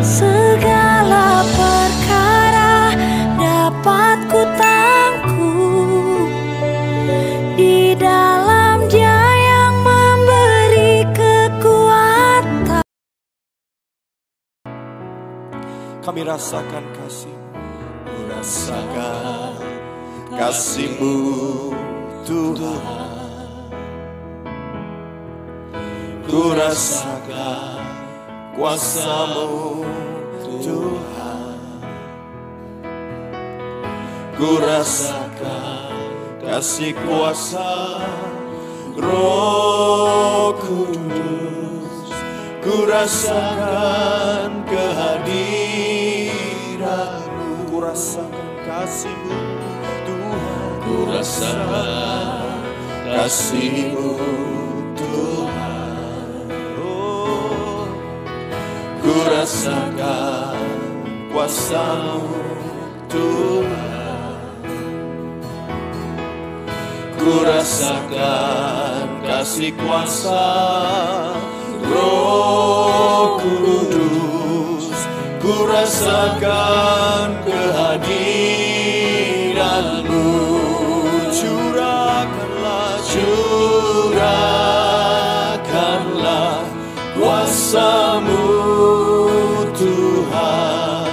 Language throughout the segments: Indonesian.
Segala perkara dapat ku tangguh di dalam Dia yang memberi kekuatan. Kami rasakan kasih-Mu, ku rasakan kasih-Mu Tuhan. Ku rasakan kuasa-Mu Tuhan. Ku rasakan kasih kuasa Roh Kudus. Ku rasakan kehadiran-Mu. Ku rasakan kasih-Mu Tuhan. Ku rasakan kasih-Mu Tuhan. Oh, ku rasakan kuasa-Mu Tuhan. Ku rasakan kasih kuasa Roh Kudus. Ku rasakan kehadiran-Mu. Curahkanlah kuasa-Mu Tuhan.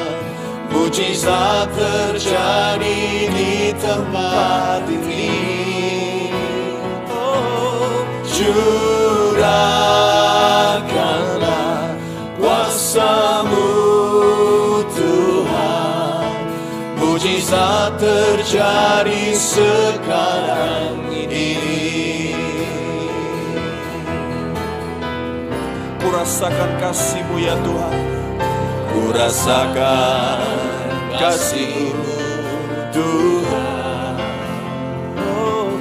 Mujizat terjadi di tempat ini. Oh, curahkanlah kuasa-Mu Tuhan. Mujizat terjadi sekarang ini. Ku rasakan kasih-Mu ya Tuhan. Ku rasakan kasih-Mu Tuhan. Oh,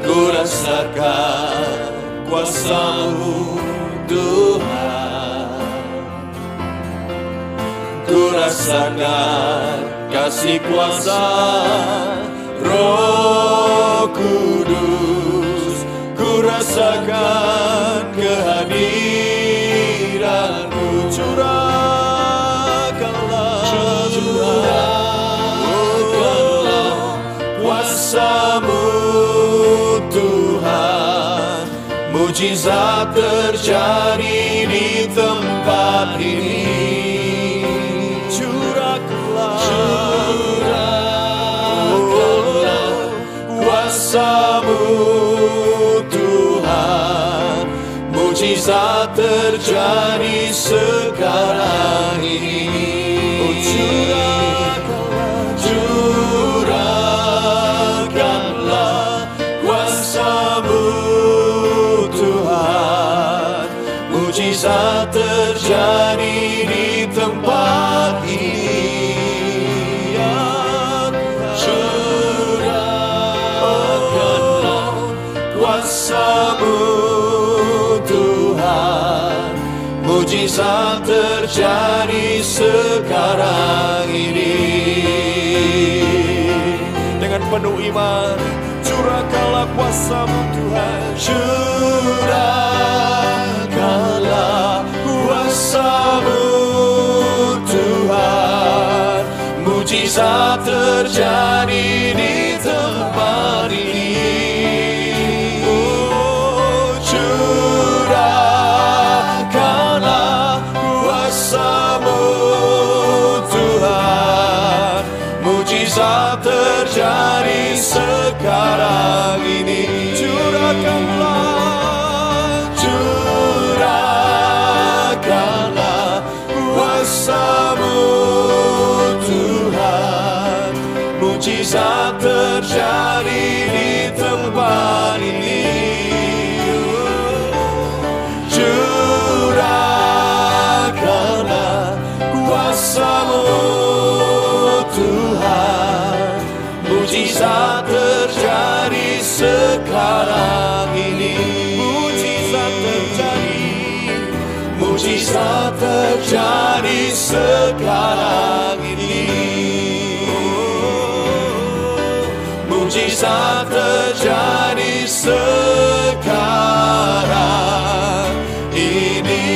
ku rasakan kuasa-Mu Tuhan. Ku rasakan kasih kuasa Roh Kudus. Ku rasakan kehadiran-Mu. Curahkanlah kuasa-Mu Tuhan. Mujizat terjadi di tempat ini. Curahkanlah kuasa-Mu Tuhan. Mujizat terjadi sekarang ini. Curahkanlah kuasa-Mu Tuhan. Mujizat terjadi di tempat ini. Curahkanlah kuasa-Mu Tuhan. Mujizat terjadi sekarang ini. Dengan penuh iman, curahkanlah kuasa-Mu Tuhan. Curahkanlah kuasa-Mu Tuhan. Mujizat terjadi di tempat ini. Oh, curahkanlah kuasa-Mu Tuhan. Mujizat terjadi sekarang ini. Curahkanlah kuasa-Mu Tuhan. Mujizat terjadi di tempat ini. Curahkanlah kuasa-Mu Tuhan. Mujizat terjadi sekarang ini. Mujizat terjadi sekarang ini. Mujizat terjadi sekarang ini.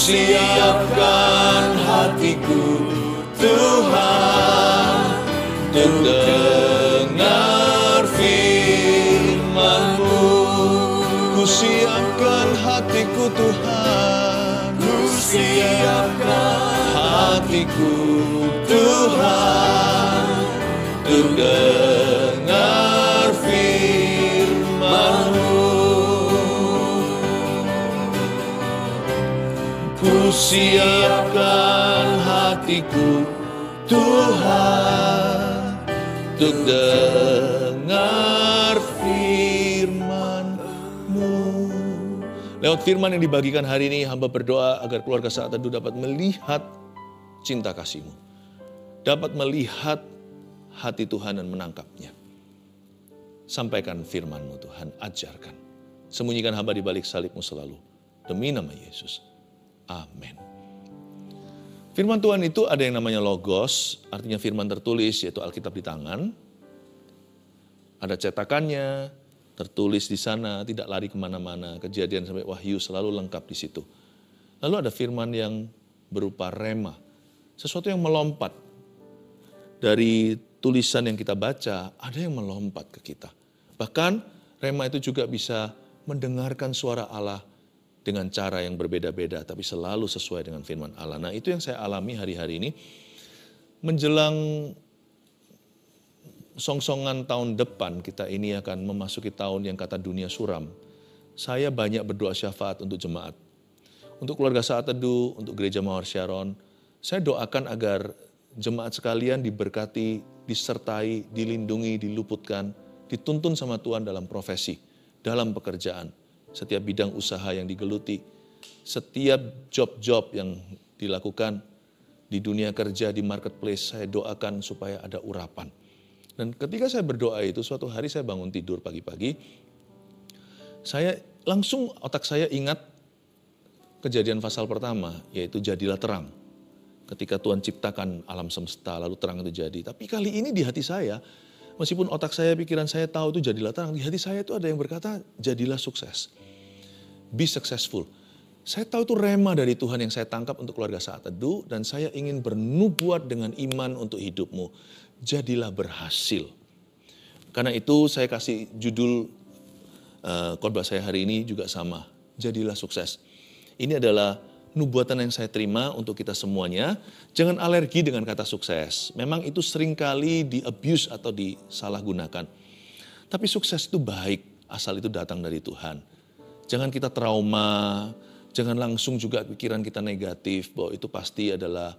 Siapkan hatiku Tuhan untuk dengar firman-Mu. Ku siapkan hatiku Tuhan, ku siapkan hatiku Tuhan untuk dengar firman-Mu. Ku siapkan hatiku Tuhan untuk dengar firman-Mu. Lewat firman yang dibagikan hari ini, hamba berdoa agar keluarga Saat Teduh dapat melihat cinta kasih-Mu. Dapat melihat hati Tuhan dan menangkapnya. Sampaikan firman-Mu Tuhan, ajarkan. Sembunyikan hamba di balik salib-Mu selalu. Demi nama Yesus. Amin. Firman Tuhan itu ada yang namanya logos, artinya firman tertulis, yaitu Alkitab di tangan. Ada cetakannya, tertulis di sana, tidak lari kemana-mana. Kejadian sampai Wahyu selalu lengkap di situ. Lalu ada firman yang berupa rema, sesuatu yang melompat. Dari tulisan yang kita baca, ada yang melompat ke kita. Bahkan rema itu juga bisa mendengarkan suara Allah dengan cara yang berbeda-beda, tapi selalu sesuai dengan firman Allah. Nah, itu yang saya alami hari-hari ini. Menjelang songsongan tahun depan, kita ini akan memasuki tahun yang kata dunia suram. Saya banyak berdoa syafaat untuk jemaat. Untuk keluarga Saat Teduh, untuk gereja Mawar Sharon, saya doakan agar jemaat sekalian diberkati, disertai, dilindungi, diluputkan, dituntun sama Tuhan dalam profesi, dalam pekerjaan. Setiap bidang usaha yang digeluti, setiap job-job yang dilakukan di dunia kerja, di marketplace, saya doakan supaya ada urapan. Dan ketika saya berdoa itu, suatu hari saya bangun tidur pagi-pagi, saya langsung otak saya ingat Kejadian pasal pertama, yaitu jadilah terang. Ketika Tuhan ciptakan alam semesta, lalu terang itu jadi. Tapi kali ini di hati saya, meskipun otak saya, pikiran saya tahu itu jadilah terang, di hati saya itu ada yang berkata, jadilah sukses. Be successful. Saya tahu itu rema dari Tuhan yang saya tangkap untuk keluarga Saat Teduh, dan saya ingin bernubuat dengan iman untuk hidupmu. Jadilah berhasil. Karena itu saya kasih judul khotbah saya hari ini juga sama. Jadilah sukses. Ini adalah nubuatan yang saya terima untuk kita semuanya. Jangan alergi dengan kata sukses. Memang itu seringkali di-abuse atau disalahgunakan. Tapi sukses itu baik, asal itu datang dari Tuhan. Jangan kita trauma, jangan langsung juga pikiran kita negatif bahwa itu pasti adalah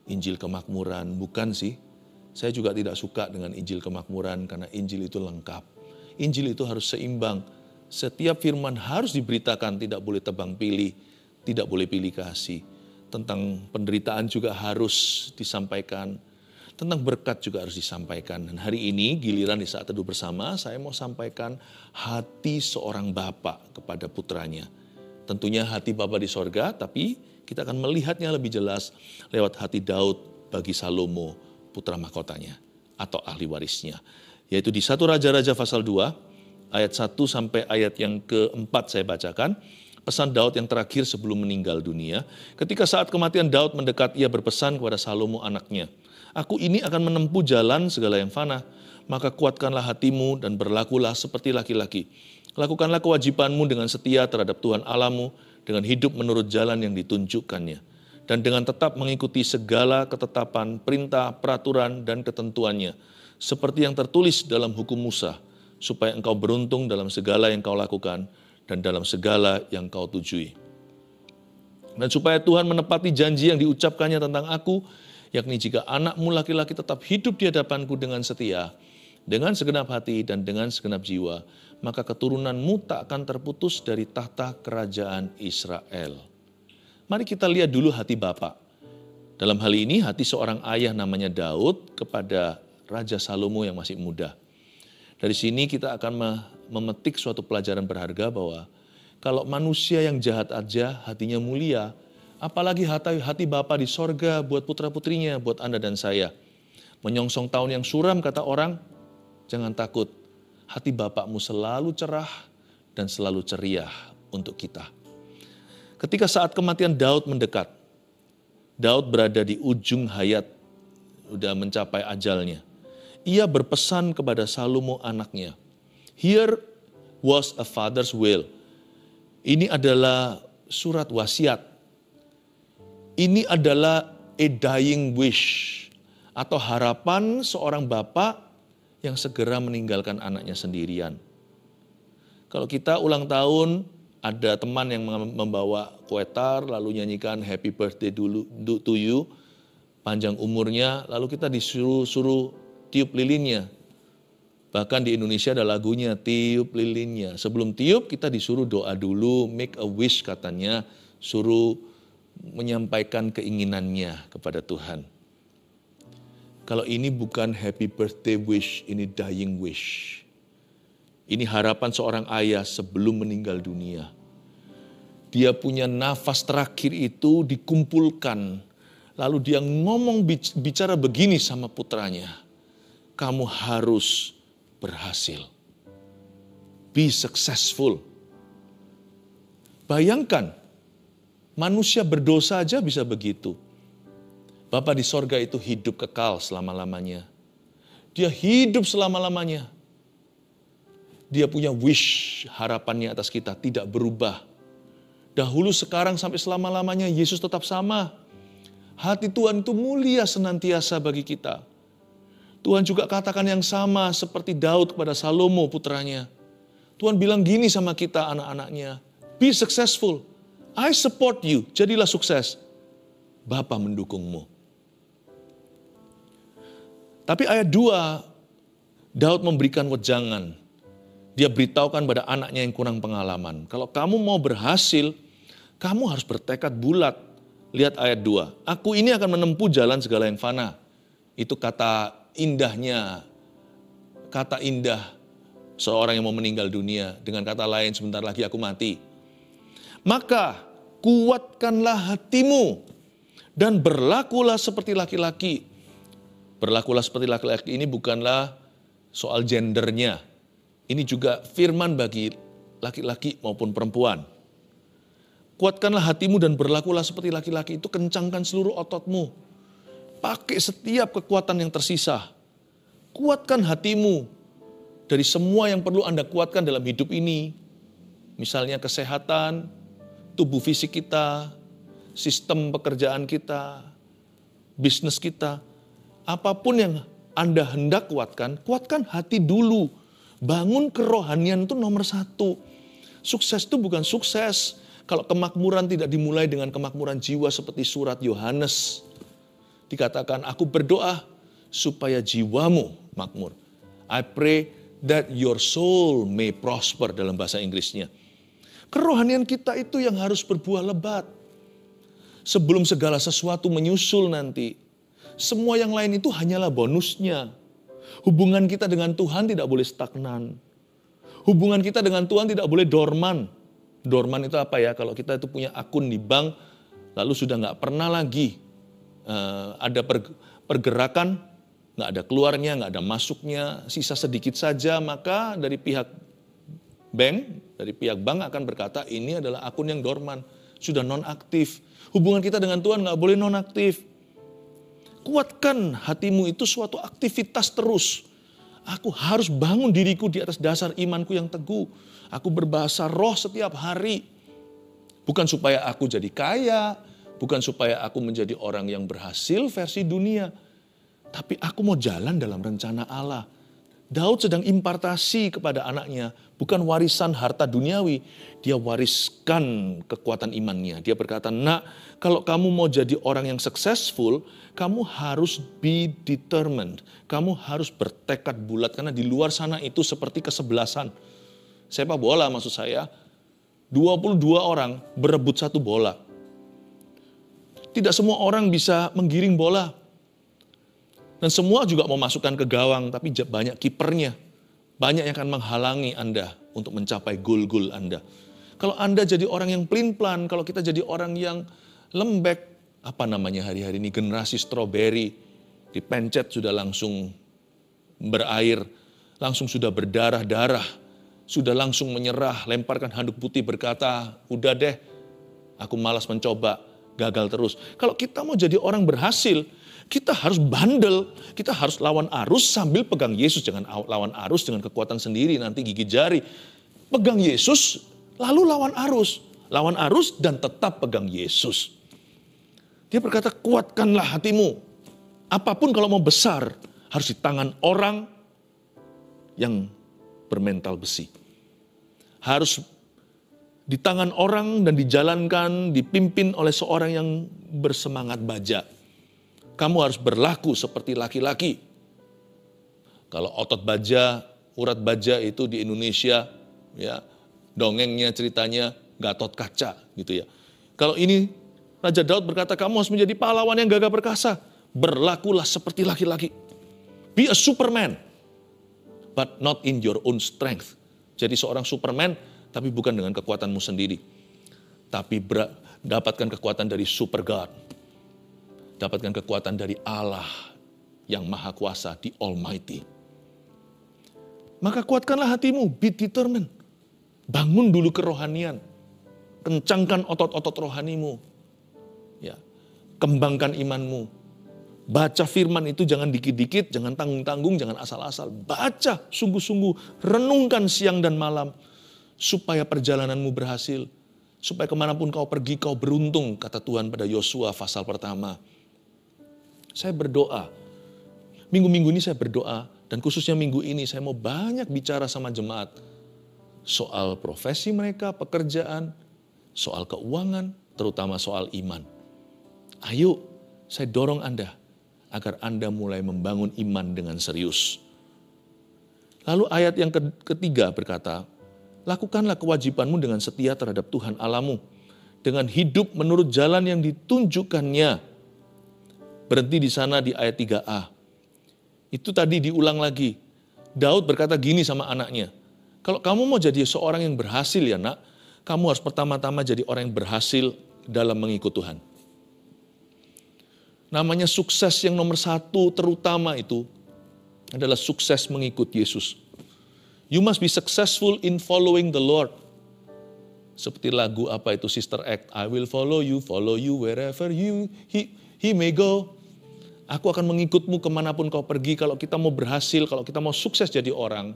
Injil kemakmuran. Bukan sih, saya juga tidak suka dengan Injil kemakmuran karena Injil itu lengkap. Injil itu harus seimbang. Setiap firman harus diberitakan, tidak boleh tebang pilih, tidak boleh pilih kasih. tentang penderitaan juga harus disampaikan, tentang berkat juga harus disampaikan. Dan hari ini giliran di saat teduh bersama, saya mau sampaikan hati seorang bapa kepada putranya. Tentunya hati Bapa di sorga, tapi kita akan melihatnya lebih jelas lewat hati Daud bagi Salomo, putra mahkotanya atau ahli warisnya. Yaitu di 1 Raja-Raja pasal 2, ayat 1 sampai ayat yang keempat saya bacakan. Pesan Daud yang terakhir sebelum meninggal dunia. Ketika saat kematian Daud mendekat, ia berpesan kepada Salomo anaknya, "Aku ini akan menempuh jalan segala yang fana, maka kuatkanlah hatimu dan berlakulah seperti laki-laki. Lakukanlah kewajibanmu dengan setia terhadap Tuhan Allahmu, dengan hidup menurut jalan yang ditunjukkannya, dan dengan tetap mengikuti segala ketetapan, perintah, peraturan, dan ketentuannya, seperti yang tertulis dalam hukum Musa, supaya engkau beruntung dalam segala yang kau lakukan, dan dalam segala yang kau tujui. Dan supaya Tuhan menepati janji yang diucapkannya tentang aku, yakni jika anakmu laki-laki tetap hidup di hadapanku dengan setia, dengan segenap hati dan dengan segenap jiwa, maka keturunanmu tak akan terputus dari tahta kerajaan Israel." Mari kita lihat dulu hati Bapa. Dalam hal ini hati seorang ayah namanya Daud kepada Raja Salomo yang masih muda. Dari sini kita akan memetik suatu pelajaran berharga bahwa kalau manusia yang jahat aja hatinya mulia, apalagi hati Bapa di sorga buat putra-putrinya, buat Anda dan saya. Menyongsong tahun yang suram kata orang, jangan takut, hati Bapakmu selalu cerah dan selalu ceria untuk kita. Ketika saat kematian Daud mendekat, Daud berada di ujung hayat, sudah mencapai ajalnya. Ia berpesan kepada Salomo anaknya, "Here was a father's will." Ini adalah surat wasiat. Ini adalah a dying wish atau harapan seorang bapak yang segera meninggalkan anaknya sendirian. Kalau kita ulang tahun, ada teman yang membawa kue tar, lalu nyanyikan happy birthday to you, panjang umurnya, lalu kita disuruh tiup lilinnya. Bahkan di Indonesia ada lagunya, tiup lilinnya. Sebelum tiup kita disuruh doa dulu, make a wish katanya, suruh menyampaikan keinginannya kepada Tuhan. Kalau ini bukan happy birthday wish, ini dying wish. Ini harapan seorang ayah sebelum meninggal dunia. Dia punya nafas terakhir itu dikumpulkan. Lalu dia bicara begini sama putranya. Kamu harus berhasil. Be successful. Bayangkan, manusia berdosa aja bisa begitu. Bapa di sorga itu hidup kekal selama-lamanya. Dia hidup selama-lamanya. Dia punya wish, harapannya atas kita tidak berubah. Dahulu, sekarang, sampai selama-lamanya Yesus tetap sama. Hati Tuhan itu mulia senantiasa bagi kita. Tuhan juga katakan yang sama seperti Daud kepada Salomo putranya. Tuhan bilang gini sama kita anak-anaknya, be successful, I support you, jadilah sukses. Bapa mendukungmu. Tapi ayat 2, Daud memberikan wejangan. Dia beritahukan pada anaknya yang kurang pengalaman. Kalau kamu mau berhasil, kamu harus bertekad bulat. Lihat ayat 2, aku ini akan menempuh jalan segala yang fana. Itu kata indahnya, kata indah seorang yang mau meninggal dunia. Dengan kata lain, sebentar lagi aku mati. Maka kuatkanlah hatimu dan berlakulah seperti laki-laki. Berlakulah seperti laki-laki ini bukanlah soal gendernya. Ini juga firman bagi laki-laki maupun perempuan. Kuatkanlah hatimu dan berlakulah seperti laki-laki, itu kencangkan seluruh ototmu. Pakai setiap kekuatan yang tersisa. Kuatkan hatimu dari semua yang perlu Anda kuatkan dalam hidup ini. Misalnya kesehatan, tubuh fisik kita, sistem pekerjaan kita, bisnis kita. Apapun yang Anda hendak kuatkan, kuatkan hati dulu. Bangun kerohanian itu nomor 1. Sukses itu bukan sukses kalau kemakmuran tidak dimulai dengan kemakmuran jiwa seperti surat Yohanes. Dikatakan, aku berdoa supaya jiwamu makmur. I pray that your soul may prosper dalam bahasa Inggrisnya. Kerohanian kita itu yang harus berbuah lebat. Sebelum segala sesuatu menyusul nanti. Semua yang lain itu hanyalah bonusnya. Hubungan kita dengan Tuhan tidak boleh stagnan. Hubungan kita dengan Tuhan tidak boleh dorman. Dorman itu apa ya? Kalau kita itu punya akun di bank, lalu sudah nggak pernah lagi ada pergerakan, nggak ada keluarnya, nggak ada masuknya, sisa sedikit saja, maka dari pihak bank akan berkata ini adalah akun yang dorman, sudah non-aktif. Hubungan kita dengan Tuhan nggak boleh non-aktif. Kuatkan hatimu itu suatu aktivitas terus. Aku harus bangun diriku di atas dasar imanku yang teguh. Aku berbahasa roh setiap hari. Bukan supaya aku jadi kaya, bukan supaya aku menjadi orang yang berhasil versi dunia. Tapi aku mau jalan dalam rencana Allah. Daud sedang impartasi kepada anaknya, bukan warisan harta duniawi. Dia wariskan kekuatan imannya. Dia berkata, nak, kalau kamu mau jadi orang yang successful, kamu harus be determined. Kamu harus bertekad bulat, karena di luar sana itu seperti kesebelasan. Sepak bola maksud saya, 22 orang berebut satu bola. Tidak semua orang bisa menggiring bola. Dan semua juga mau masukkan ke gawang, tapi banyak kipernya. Banyak yang akan menghalangi Anda untuk mencapai gol-gol Anda. Kalau Anda jadi orang yang pelin-pelan, kalau kita jadi orang yang lembek, apa namanya hari-hari ini, generasi strawberry, dipencet sudah langsung berair, langsung sudah berdarah-darah, sudah langsung menyerah, lemparkan handuk putih berkata, udah deh, aku malas mencoba, gagal terus. Kalau kita mau jadi orang berhasil, kita harus bandel, kita harus lawan arus sambil pegang Yesus. Jangan lawan arus dengan kekuatan sendiri, nanti gigit jari. Pegang Yesus, lalu lawan arus. Lawan arus dan tetap pegang Yesus. Dia berkata, kuatkanlah hatimu. Apapun kalau mau besar, harus di tangan orang yang bermental besi. Harus di tangan orang dan dijalankan, dipimpin oleh seorang yang bersemangat baja. Kamu harus berlaku seperti laki-laki. Kalau otot baja, urat baja itu di Indonesia, ya dongengnya ceritanya Gatot Kaca gitu ya. Kalau ini Raja Daud berkata, kamu harus menjadi pahlawan yang gagah perkasa. Berlakulah seperti laki-laki. Be a Superman, but not in your own strength. Jadi seorang Superman, tapi bukan dengan kekuatanmu sendiri. Tapi dapatkan kekuatan dari Super God. Dapatkan kekuatan dari Allah yang Maha Kuasa, di Almighty. Maka kuatkanlah hatimu, be determined. Bangun dulu kerohanian. Kencangkan otot-otot rohanimu. Ya, kembangkan imanmu. Baca firman itu jangan dikit-dikit, jangan tanggung-tanggung, jangan asal-asal. Baca sungguh-sungguh, renungkan siang dan malam. Supaya perjalananmu berhasil. Supaya kemanapun kau pergi, kau beruntung, kata Tuhan pada Yosua pasal pertama. Saya berdoa, minggu-minggu ini saya berdoa, dan khususnya minggu ini saya mau banyak bicara sama jemaat. Soal profesi mereka, pekerjaan, soal keuangan, terutama soal iman. Ayo, saya dorong Anda, agar Anda mulai membangun iman dengan serius. Lalu ayat yang ketiga berkata, lakukanlah kewajibanmu dengan setia terhadap Tuhan Allahmu, dengan hidup menurut jalan yang ditunjukkannya. Berhenti di sana di ayat 3a. Itu tadi diulang lagi. Daud berkata gini sama anaknya. Kalau kamu mau jadi seorang yang berhasil ya nak, kamu harus pertama-tama jadi orang yang berhasil dalam mengikut Tuhan. Namanya sukses yang nomor satu terutama itu adalah sukses mengikut Yesus. You must be successful in following the Lord. Seperti lagu apa itu Sister Act, I will follow you wherever he may go. Aku akan mengikutmu kemanapun kau pergi. Kalau kita mau berhasil, kalau kita mau sukses jadi orang,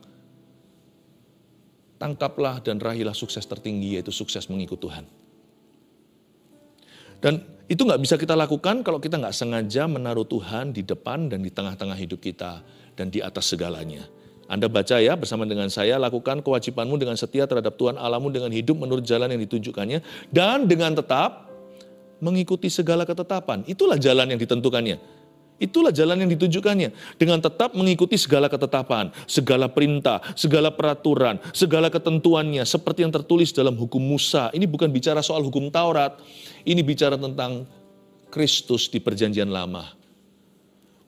tangkaplah dan raihlah sukses tertinggi, yaitu sukses mengikut Tuhan. Dan itu nggak bisa kita lakukan kalau kita nggak sengaja menaruh Tuhan di depan dan di tengah-tengah hidup kita dan di atas segalanya. Anda baca ya bersama dengan saya, lakukan kewajibanmu dengan setia terhadap Tuhan Allahmu dengan hidup menurut jalan yang ditunjukkannya dan dengan tetap mengikuti segala ketetapan. Itulah jalan yang ditentukannya. Itulah jalan yang ditunjukkannya. Dengan tetap mengikuti segala ketetapan, segala perintah, segala peraturan, segala ketentuannya. Seperti yang tertulis dalam hukum Musa. Ini bukan bicara soal hukum Taurat. Ini bicara tentang Kristus di perjanjian lama.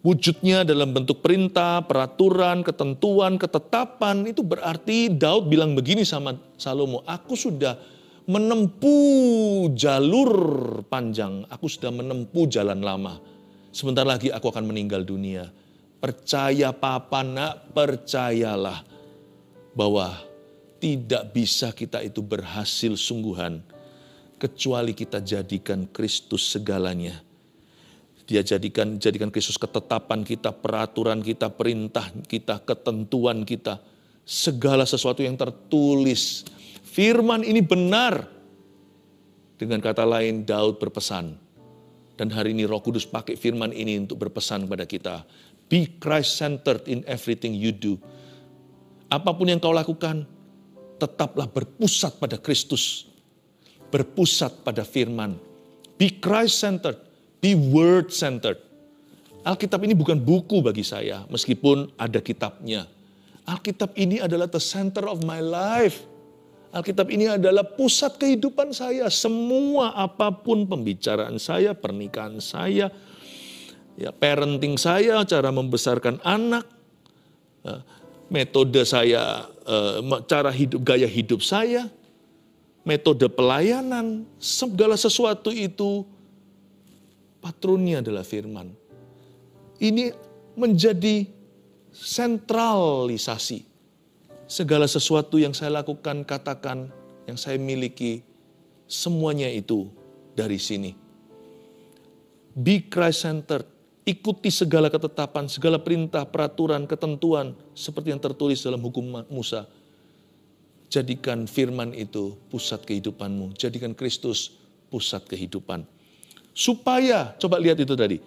Wujudnya dalam bentuk perintah, peraturan, ketentuan, ketetapan. Itu berarti Daud bilang begini sama Salomo, aku sudah menempuh jalur panjang, aku sudah menempuh jalan lama. Sebentar lagi aku akan meninggal dunia. Percaya papa nak, percayalah bahwa tidak bisa kita itu berhasil sungguhan kecuali kita jadikan Kristus segalanya. Dia jadikan Kristus ketetapan kita, peraturan kita, perintah kita, ketentuan kita. Segala sesuatu yang tertulis. Firman ini benar. Dengan kata lain, Daud berpesan. Dan hari ini Roh Kudus pakai firman ini untuk berpesan kepada kita. Be Christ-centered in everything you do. Apapun yang kau lakukan, tetaplah berpusat pada Kristus. Berpusat pada firman. Be Christ-centered. Be word-centered. Alkitab ini bukan buku bagi saya, meskipun ada kitabnya. Alkitab ini adalah the center of my life. Alkitab ini adalah pusat kehidupan saya. Semua apapun pembicaraan saya, pernikahan saya, ya, parenting saya, cara membesarkan anak, metode saya, cara hidup, gaya hidup saya, metode pelayanan, segala sesuatu itu patronnya adalah firman. Ini menjadi sentralisasi. Segala sesuatu yang saya lakukan, katakan, yang saya miliki, semuanya itu dari sini. Be Christ-centered. Ikuti segala ketetapan, segala perintah, peraturan, ketentuan, seperti yang tertulis dalam hukum Musa. Jadikan firman itu pusat kehidupanmu. Jadikan Kristus pusat kehidupan. Supaya, coba lihat itu tadi.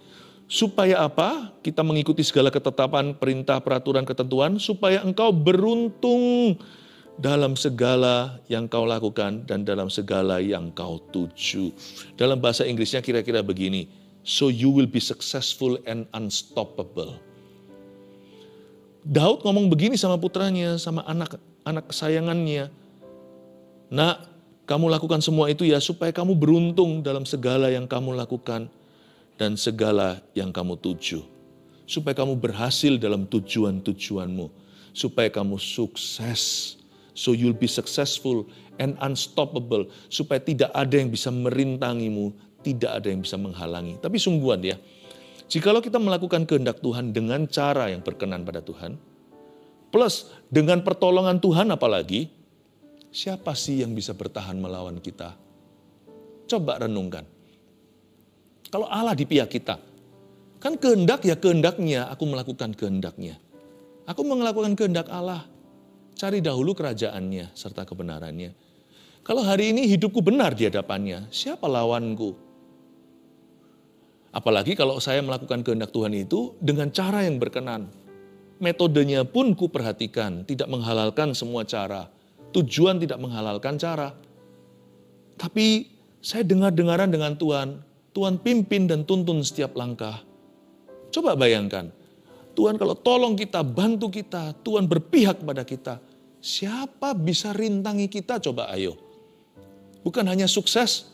Supaya apa? Kita mengikuti segala ketetapan, perintah, peraturan, ketentuan. Supaya engkau beruntung dalam segala yang kau lakukan dan dalam segala yang kau tuju. Dalam bahasa Inggrisnya kira-kira begini. So you will be successful and unstoppable. Daud ngomong begini sama putranya, sama anak kesayangannya. Nak, kamu lakukan semua itu ya supaya kamu beruntung dalam segala yang kamu lakukan dan segala yang kamu tuju. Supaya kamu berhasil dalam tujuan-tujuanmu. Supaya kamu sukses. So you'll be successful and unstoppable. Supaya tidak ada yang bisa merintangimu, tidak ada yang bisa menghalangi. Tapi sungguhan ya, jikalau kita melakukan kehendak Tuhan dengan cara yang berkenan pada Tuhan, plus dengan pertolongan Tuhan apalagi, siapa sih yang bisa bertahan melawan kita? Coba renungkan. Kalau Allah di pihak kita, kan kehendak ya kehendaknya, aku melakukan kehendaknya. Aku melakukan kehendak Allah. Cari dahulu kerajaannya serta kebenarannya. Kalau hari ini hidupku benar di hadapannya, siapa lawanku? Apalagi kalau saya melakukan kehendak Tuhan itu dengan cara yang berkenan. Metodenya pun ku perhatikan, tidak menghalalkan semua cara. Tujuan tidak menghalalkan cara. Tapi saya dengar-dengaran dengan Tuhan. Tuhan pimpin dan tuntun setiap langkah. Coba bayangkan. Tuhan kalau tolong kita, bantu kita. Tuhan berpihak pada kita. Siapa bisa rintangi kita? Coba ayo. Bukan hanya sukses.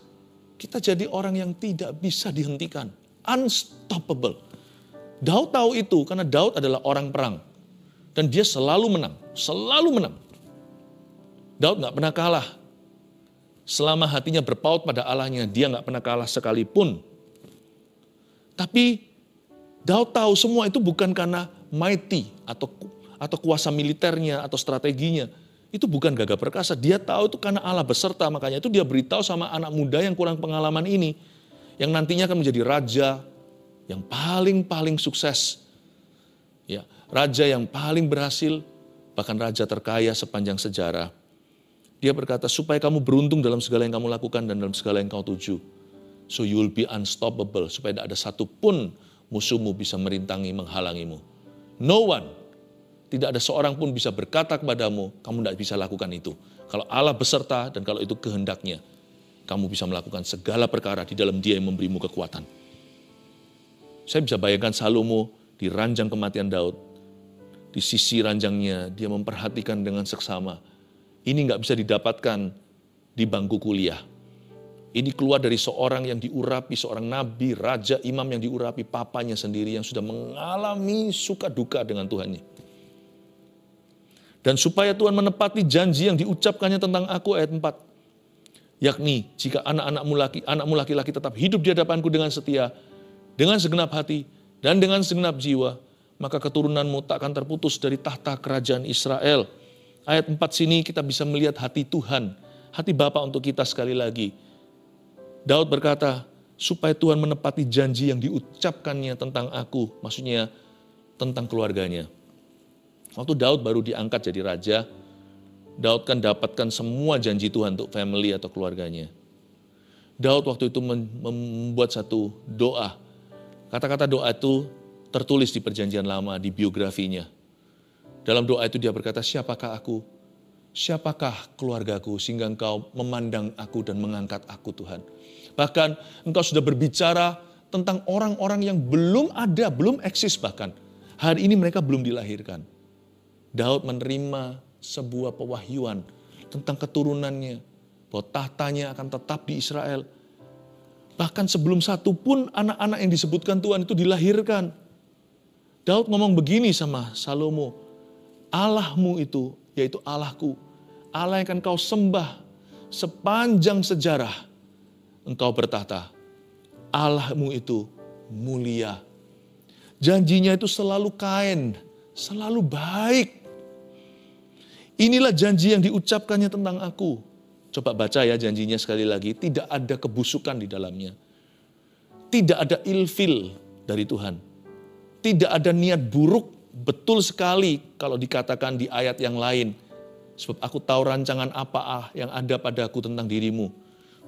Kita jadi orang yang tidak bisa dihentikan. Unstoppable. Daud tahu itu karena Daud adalah orang perang. Dan dia selalu menang. Selalu menang. Daud gak pernah kalah. Selama hatinya berpaut pada Allahnya, dia gak pernah kalah sekalipun. Tapi Daud tahu semua itu bukan karena mighty atau kuasa militernya atau strateginya. Itu bukan gagah perkasa. Dia tahu itu karena Allah beserta. Makanya itu dia beritahu sama anak muda yang kurang pengalaman ini. Yang nantinya akan menjadi raja yang paling sukses. Ya, raja yang paling berhasil, bahkan raja terkaya sepanjang sejarah. Dia berkata, supaya kamu beruntung dalam segala yang kamu lakukan dan dalam segala yang kau tuju. So you will be unstoppable. Supaya tidak ada satupun musuhmu bisa merintangi, menghalangimu. No one. Tidak ada seorang pun bisa berkata kepadamu, kamu tidak bisa lakukan itu. Kalau Allah beserta dan kalau itu kehendaknya, kamu bisa melakukan segala perkara di dalam Dia yang memberimu kekuatan. Saya bisa bayangkan Salomo di ranjang kematian Daud. Di sisi ranjangnya, dia memperhatikan dengan seksama. Ini nggak bisa didapatkan di bangku kuliah. Ini keluar dari seorang yang diurapi, seorang nabi, raja, imam yang diurapi, papanya sendiri yang sudah mengalami suka duka dengan Tuhannya. Dan supaya Tuhan menepati janji yang diucapkannya tentang aku, ayat 4. Yakni, jika anakmu laki-laki tetap hidup di hadapanku dengan setia, dengan segenap hati, dan dengan segenap jiwa, maka keturunanmu tak akan terputus dari tahta kerajaan Israel. Ayat 4 sini kita bisa melihat hati Tuhan, hati Bapa untuk kita sekali lagi. Daud berkata, supaya Tuhan menepati janji yang diucapkannya tentang aku, maksudnya tentang keluarganya. Waktu Daud baru diangkat jadi raja, Daud kan dapatkan semua janji Tuhan untuk family atau keluarganya. Daud waktu itu membuat satu doa. Kata-kata doa itu tertulis di perjanjian lama, di biografinya. Dalam doa itu dia berkata, siapakah aku? Siapakah keluargaku sehingga engkau memandang aku dan mengangkat aku Tuhan. Bahkan engkau sudah berbicara tentang orang-orang yang belum ada, belum eksis bahkan. Hari ini mereka belum dilahirkan. Daud menerima sebuah pewahyuan tentang keturunannya. Bahwa tahtanya akan tetap di Israel. Bahkan sebelum satu pun anak-anak yang disebutkan Tuhan itu dilahirkan. Daud ngomong begini sama Salomo. Allahmu itu, yaitu Allahku. Allah yang akan kau sembah sepanjang sejarah. Engkau bertahta. Allahmu itu mulia. Janjinya itu selalu kain, selalu baik. Inilah janji yang diucapkannya tentang aku. Coba baca ya janjinya sekali lagi. Tidak ada kebusukan di dalamnya. Tidak ada ilfil dari Tuhan. Tidak ada niat buruk. Betul sekali kalau dikatakan di ayat yang lain. Sebab aku tahu rancangan apa yang ada padaku tentang dirimu.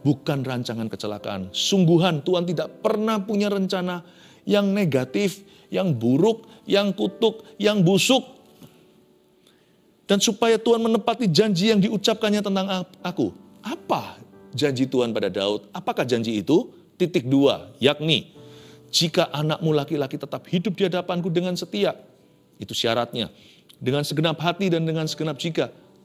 Bukan rancangan kecelakaan. Sungguhan Tuhan tidak pernah punya rencana yang negatif, yang buruk, yang kutuk, yang busuk. Dan supaya Tuhan menepati janji yang diucapkannya tentang aku. Apa janji Tuhan pada Daud? Apakah janji itu? Titik 2, yakni jika anakmu laki-laki tetap hidup di hadapanku dengan setia. Itu syaratnya. Dengan segenap hati dan dengan segenap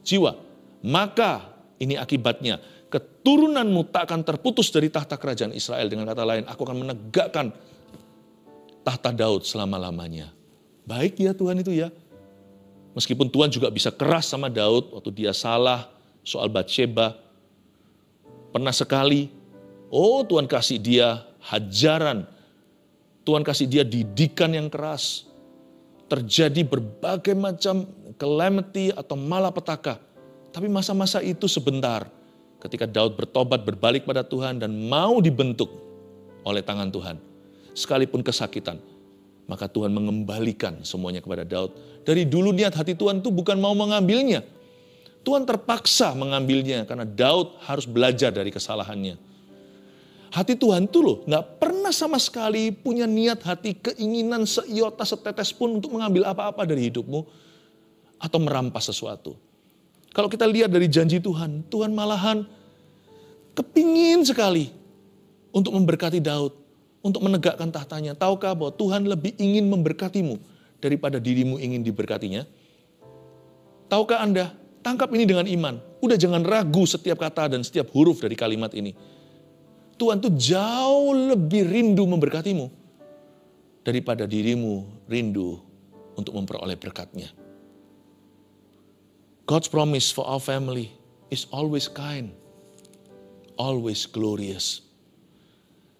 jiwa. Maka ini akibatnya. Keturunanmu tak akan terputus dari tahta kerajaan Israel. Dengan kata lain, aku akan menegakkan tahta Daud selama-lamanya. Baik ya Tuhan itu ya. Meskipun Tuhan juga bisa keras sama Daud waktu dia salah soal Batsheba. Pernah sekali, Tuhan kasih dia hajaran. Tuhan kasih dia didikan yang keras. Terjadi berbagai macam calamity atau malapetaka. Tapi masa-masa itu sebentar. Ketika Daud bertobat, berbalik pada Tuhan dan mau dibentuk oleh tangan Tuhan. Sekalipun kesakitan. Maka Tuhan mengembalikan semuanya kepada Daud. Dari dulu niat hati Tuhan itu bukan mau mengambilnya. Tuhan terpaksa mengambilnya karena Daud harus belajar dari kesalahannya. Hati Tuhan itu loh gak pernah sama sekali punya niat hati, keinginan seiota setetes pun untuk mengambil apa-apa dari hidupmu. Atau merampas sesuatu. Kalau kita lihat dari janji Tuhan, Tuhan malahan kepingin sekali untuk memberkati Daud. Untuk menegakkan tahtanya. Tahukah bahwa Tuhan lebih ingin memberkatimu daripada dirimu ingin diberkatinya? Tahukah Anda? Tangkap ini dengan iman. Udah jangan ragu setiap kata dan setiap huruf dari kalimat ini. Tuhan tuh jauh lebih rindu memberkatimu daripada dirimu rindu untuk memperoleh berkatnya. God's promise for our family is always kind, always glorious.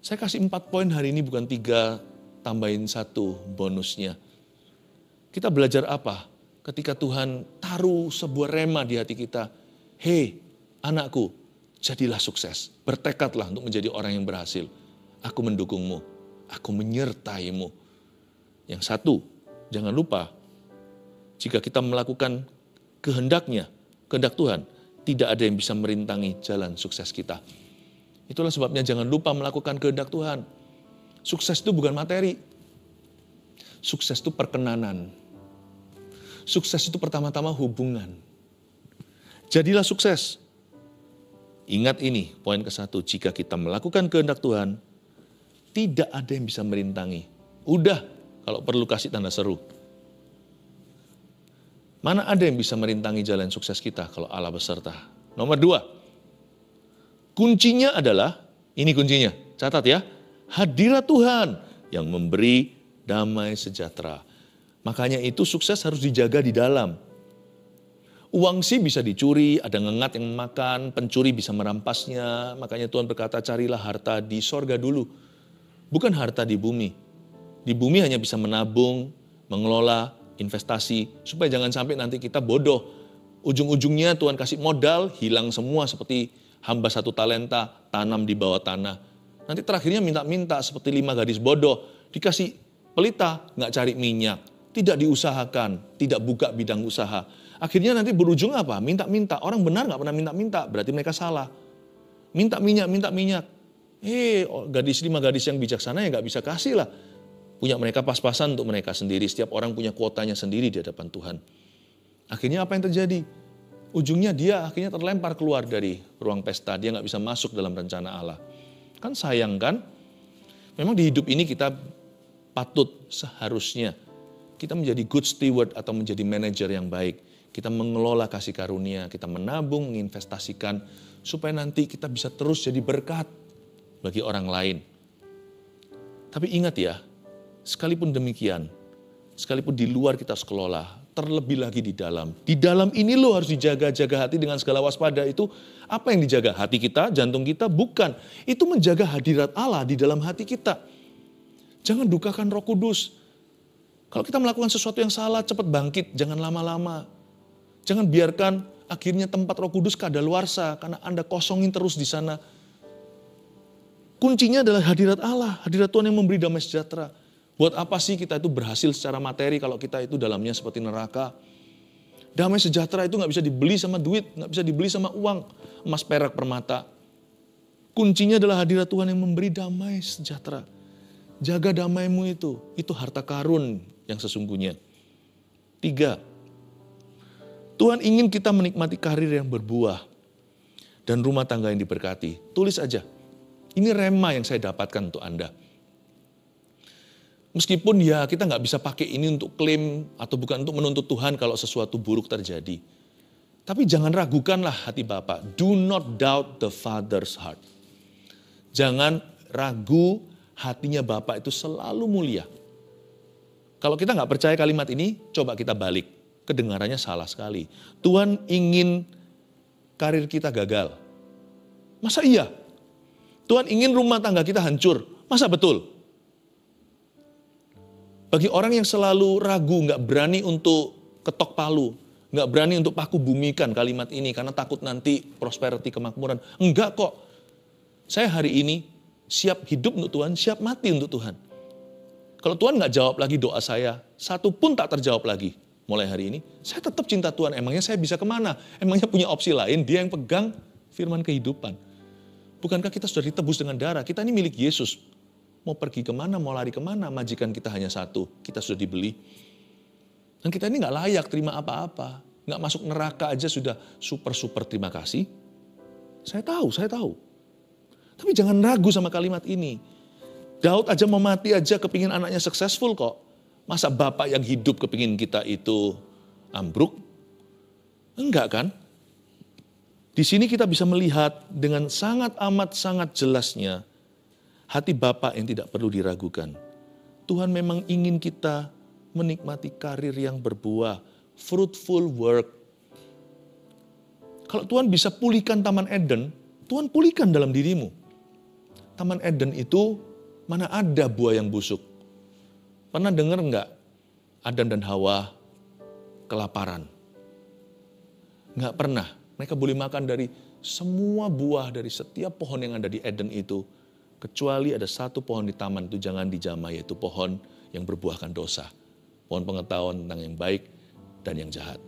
Saya kasih 4 poin hari ini bukan 3 tambahin 1 bonusnya. Kita belajar apa? Ketika Tuhan taruh sebuah rema di hati kita. Hei anakku, jadilah sukses. Bertekadlah untuk menjadi orang yang berhasil. Aku mendukungmu. Aku menyertaimu. Yang 1, jangan lupa. Jika kita melakukan kehendaknya, kehendak Tuhan, tidak ada yang bisa merintangi jalan sukses kita. Itulah sebabnya jangan lupa melakukan kehendak Tuhan. Sukses itu bukan materi. Sukses itu perkenanan. Sukses itu pertama-tama hubungan. Jadilah sukses. Ingat ini, poin ke-1. Jika kita melakukan kehendak Tuhan, tidak ada yang bisa merintangi. Udah, kalau perlu kasih tanda seru. Mana ada yang bisa merintangi jalan sukses kita kalau Allah beserta. Nomor 2. Kuncinya adalah Ini kuncinya, catat ya. Hadirat Tuhan yang memberi damai sejahtera. Makanya itu sukses harus dijaga di dalam. Uang sih bisa dicuri, ada ngengat yang memakan, pencuri bisa merampasnya. Makanya Tuhan berkata, carilah harta di sorga dulu. Bukan harta di bumi. Di bumi hanya bisa menabung, mengelola, investasi. Supaya jangan sampai nanti kita bodoh. Ujung-ujungnya Tuhan kasih modal, hilang semua seperti hamba 1 talenta, tanam di bawah tanah. Nanti terakhirnya minta-minta seperti 5 gadis bodoh. Dikasih pelita, nggak cari minyak. Tidak diusahakan, tidak buka bidang usaha. Akhirnya nanti berujung apa? Minta-minta. Orang benar nggak pernah minta-minta, berarti mereka salah. Minta minyak. 5 gadis yang bijaksana ya nggak bisa kasih lah. Punya mereka pas-pasan untuk mereka sendiri. Setiap orang punya kuotanya sendiri di hadapan Tuhan. Akhirnya apa yang terjadi? Ujungnya dia akhirnya terlempar keluar dari ruang pesta. Dia nggak bisa masuk dalam rencana Allah. Kan sayang kan? Memang di hidup ini kita patut seharusnya kita menjadi good steward atau menjadi manajer yang baik. Kita mengelola kasih karunia, kita menabung, menginvestasikan, supaya nanti kita bisa terus jadi berkat bagi orang lain. Tapi ingat ya, sekalipun demikian, sekalipun di luar kita harus kelola, terlebih lagi di dalam. Di dalam ini lo harus dijaga-jaga hati dengan segala waspada. Itu apa yang dijaga? Hati kita, jantung kita? Bukan. Itu menjaga hadirat Allah di dalam hati kita. Jangan dukakan Roh Kudus. Kalau kita melakukan sesuatu yang salah, cepat bangkit, jangan lama-lama. Jangan biarkan akhirnya tempat Roh Kudus kadaluarsa karena Anda kosongin terus di sana. Kuncinya adalah hadirat Allah, hadirat Tuhan yang memberi damai sejahtera. Buat apa sih kita itu berhasil secara materi kalau kita itu dalamnya seperti neraka? Damai sejahtera itu nggak bisa dibeli sama duit, nggak bisa dibeli sama uang, emas, perak, permata. Kuncinya adalah hadirat Tuhan yang memberi damai sejahtera. Jaga damaimu itu harta karun yang sesungguhnya. 3, Tuhan ingin kita menikmati karir yang berbuah dan rumah tangga yang diberkati. Tulis aja, ini rema yang saya dapatkan untuk Anda. Meskipun ya kita nggak bisa pakai ini untuk klaim atau bukan untuk menuntut Tuhan kalau sesuatu buruk terjadi. Tapi jangan ragukanlah hati Bapak. Do not doubt the Father's heart. Jangan ragu, hatinya Bapak itu selalu mulia. Kalau kita nggak percaya kalimat ini, coba kita balik. Kedengarannya salah sekali. Tuhan ingin karir kita gagal. Masa iya? Tuhan ingin rumah tangga kita hancur. Masa betul? Bagi orang yang selalu ragu, nggak berani untuk ketok palu, nggak berani untuk paku bumikan kalimat ini karena takut nanti prosperity, kemakmuran. Enggak kok. Saya hari ini siap hidup untuk Tuhan, siap mati untuk Tuhan. Kalau Tuhan nggak jawab lagi doa saya, satu pun tak terjawab lagi mulai hari ini, saya tetap cinta Tuhan. Emangnya saya bisa kemana? Emangnya punya opsi lain? Dia yang pegang firman kehidupan. Bukankah kita sudah ditebus dengan darah? Kita ini milik Yesus. Mau pergi kemana, mau lari kemana, majikan kita hanya satu. Kita sudah dibeli. Dan kita ini nggak layak terima apa-apa. Nggak masuk neraka aja sudah super terima kasih. Saya tahu. Tapi jangan ragu sama kalimat ini. Daud aja mau mati aja kepingin anaknya successful kok. Masa bapak yang hidup kepingin kita itu ambruk? Enggak kan? Di sini kita bisa melihat dengan sangat jelasnya hati Bapa yang tidak perlu diragukan. Tuhan memang ingin kita menikmati karir yang berbuah, fruitful work. Kalau Tuhan bisa pulihkan Taman Eden, Tuhan pulihkan dalam dirimu. Taman Eden itu mana ada buah yang busuk. Pernah dengar enggak Adam dan Hawa kelaparan? Enggak pernah. Mereka boleh makan dari semua buah dari setiap pohon yang ada di Eden itu. Kecuali ada satu pohon di taman itu jangan dijamah, yaitu pohon yang berbuahkan dosa. Pohon pengetahuan tentang yang baik dan yang jahat.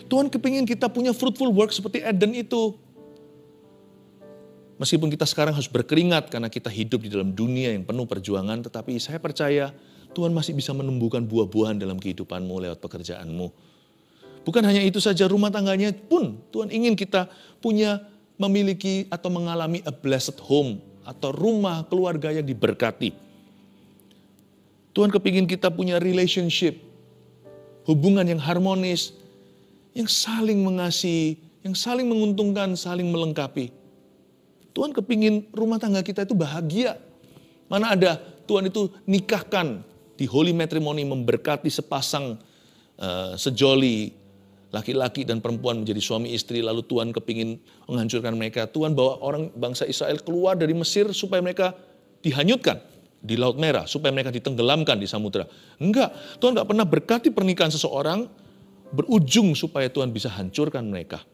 Tuhan kepingin kita punya fruitful work seperti Eden itu. Meskipun kita sekarang harus berkeringat karena kita hidup di dalam dunia yang penuh perjuangan, tetapi saya percaya Tuhan masih bisa menumbuhkan buah-buahan dalam kehidupanmu lewat pekerjaanmu. Bukan hanya itu saja, rumah tangganya pun Tuhan ingin kita memiliki atau mengalami a blessed home atau rumah keluarga yang diberkati. Tuhan kepingin kita punya relationship, hubungan yang harmonis, yang saling mengasihi, yang saling menguntungkan, saling melengkapi. Tuhan kepingin rumah tangga kita itu bahagia. Mana ada Tuhan itu nikahkan di Holy Matrimony, memberkati sepasang sejoli laki-laki dan perempuan menjadi suami istri, lalu Tuhan kepingin menghancurkan mereka. Tuhan bawa orang bangsa Israel keluar dari Mesir supaya mereka dihanyutkan di Laut Merah, supaya mereka ditenggelamkan di samudera. Enggak, Tuhan enggak pernah berkati pernikahan seseorang berujung supaya Tuhan bisa hancurkan mereka.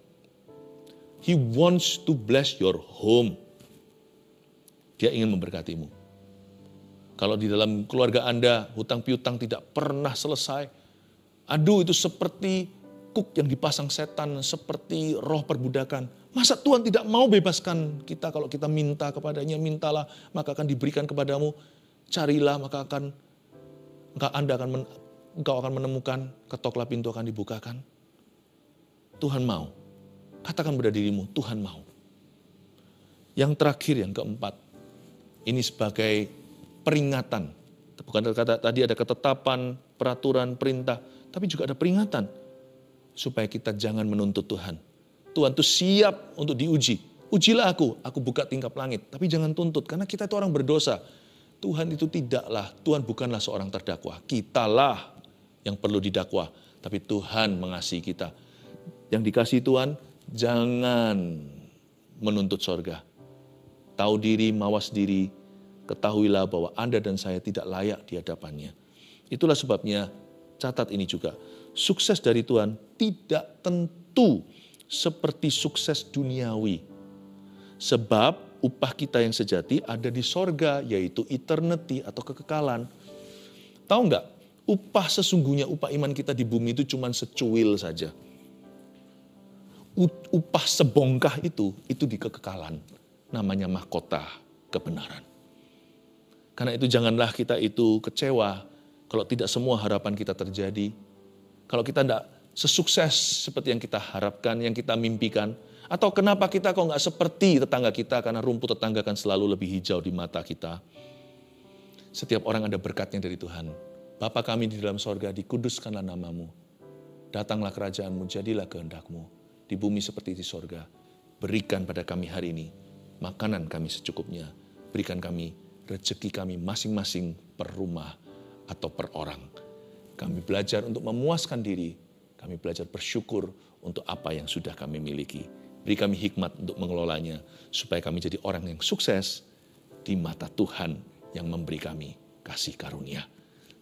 He wants to bless your home. Dia ingin memberkatimu. Kalau di dalam keluarga Anda hutang piutang tidak pernah selesai, aduh itu seperti kuk yang dipasang setan, seperti roh perbudakan. Masa Tuhan tidak mau bebaskan kita kalau kita minta kepadanya? Mintalah, maka akan diberikan kepadamu. Carilah, maka engkau akan menemukan. Ketoklah, pintu akan dibukakan. Tuhan mau. Katakan pada dirimu, Tuhan mau. Yang terakhir, yang keempat. Ini sebagai peringatan. Bukan kata tadi ada ketetapan, peraturan, perintah. Tapi juga ada peringatan. Supaya kita jangan menuntut Tuhan. Tuhan itu siap untuk diuji. Ujilah aku buka tingkap langit. Tapi jangan tuntut, karena kita itu orang berdosa. Tuhan itu Tuhan bukanlah seorang terdakwa. Kitalah yang perlu didakwa. Tapi Tuhan mengasihi kita. Yang dikasihi Tuhan, jangan menuntut sorga. Tahu diri, mawas diri, ketahuilah bahwa Anda dan saya tidak layak di hadapannya. Itulah sebabnya, catat ini juga. Sukses dari Tuhan tidak tentu seperti sukses duniawi. Sebab upah kita yang sejati ada di sorga, yaitu eternity atau kekekalan. Tahu nggak? Upah sesungguhnya, upah iman kita di bumi itu cuma secuil saja. Upah sebongkah itu di kekekalan. Namanya mahkota kebenaran. Karena itu janganlah kita itu kecewa kalau tidak semua harapan kita terjadi. Kalau kita tidak sesukses seperti yang kita harapkan, yang kita mimpikan. Atau kenapa kita kok nggak seperti tetangga kita, karena rumput tetangga kan selalu lebih hijau di mata kita. Setiap orang ada berkatnya dari Tuhan. Bapa kami di dalam sorga, dikuduskanlah namamu. Datanglah kerajaanmu, jadilah kehendakmu. Di bumi seperti di sorga. Berikan pada kami hari ini makanan kami secukupnya. Berikan kami rezeki kami masing-masing per rumah atau per orang. Kami belajar untuk memuaskan diri. Kami belajar bersyukur untuk apa yang sudah kami miliki. Beri kami hikmat untuk mengelolanya. Supaya kami jadi orang yang sukses di mata Tuhan yang memberi kami kasih karunia.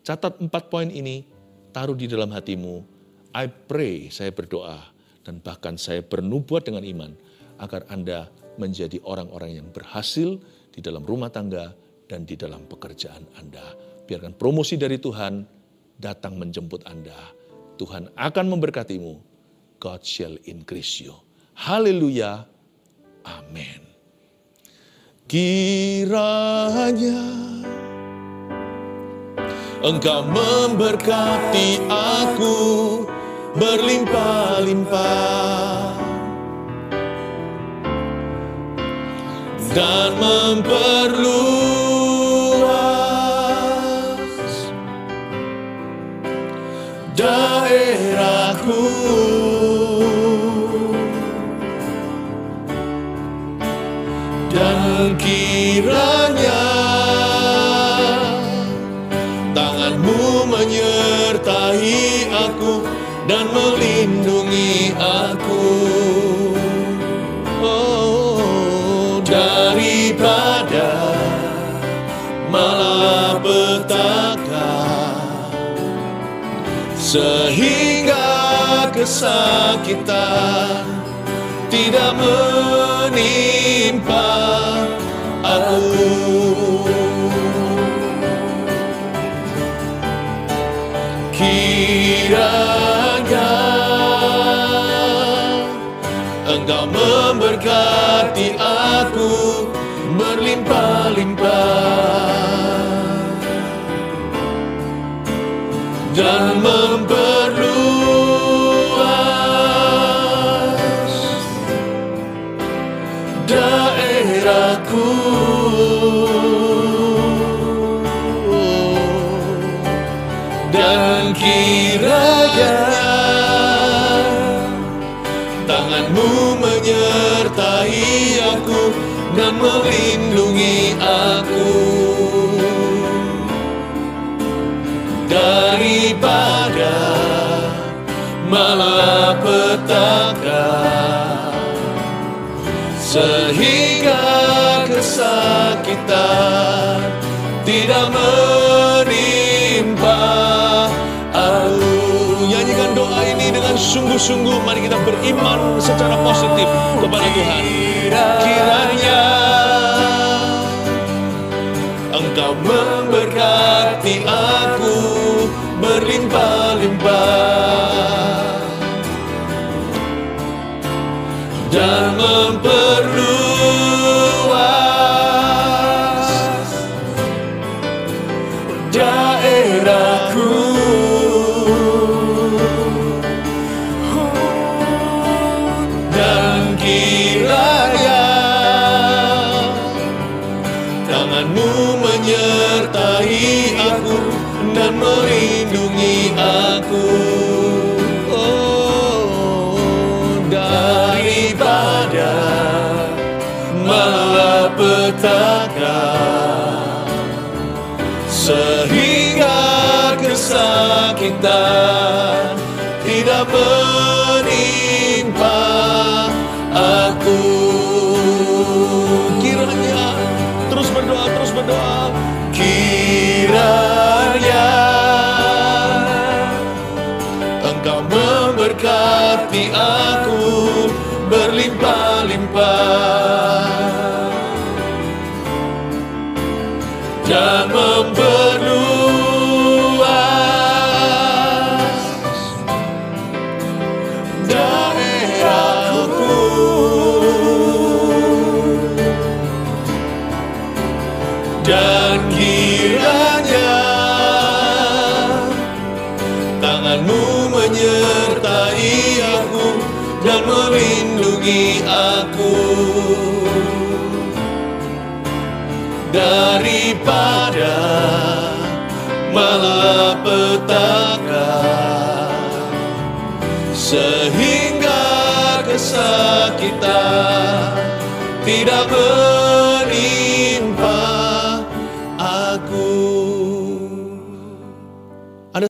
Catat 4 poin ini, taruh di dalam hatimu. I pray, saya berdoa. Dan bahkan saya bernubuat dengan iman. Agar Anda menjadi orang-orang yang berhasil di dalam rumah tangga dan di dalam pekerjaan Anda. Biarkan promosi dari Tuhan datang menjemput Anda. Tuhan akan memberkatimu. God shall increase you. Haleluya. Amin. Kiranya Engkau memberkati aku berlimpah-limpah dan memperluas daerahku, dan kiranya tanganmu menyertai aku dan melindungi aku, daripada malapetaka, sehingga kesakitan tidak menimpa aku. Kiranya Engkau memberkati aku berlimpah-limpah dan memperluas daerahku, dan kiranya tanganmu menyertai aku dan melindungi aku daripada malapetaka, sehingga kesakitan tidak menimpa aku. Nyanyikan doa ini dengan sungguh-sungguh. Mari kita beriman secara positif kepada Tuhan. Kiranya Engkau memberkati aku berlimpah-limpah dan memperluas daerahku, dan kiranya tangan-Mu menyertai aku dan melindungi aku, daripada malapetaka, sehingga kesakitan tidak menimpa aku. Kiranya, terus berdoa, kiranya Engkau memberkati aku berlimpah-limpah dan memperluas daerahku, dan kiranya tangan-Mu menyertai aku dan melindungi aku daripada malapetaka, sehingga kesakitan tidak